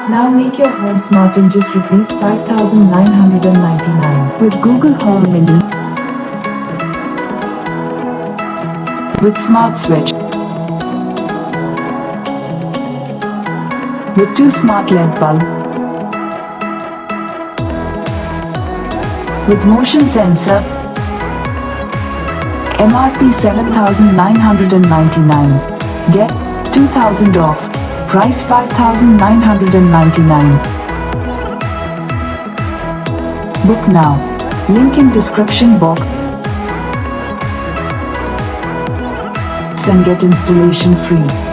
Now make your home smart in just rupees 5,999 with Google Home Mini with smart switch with 2 smart LED bulb with motion sensor. MRP 7,999. Get 2,000 off. Price 5,999. Book now. Link in description box and get installation free.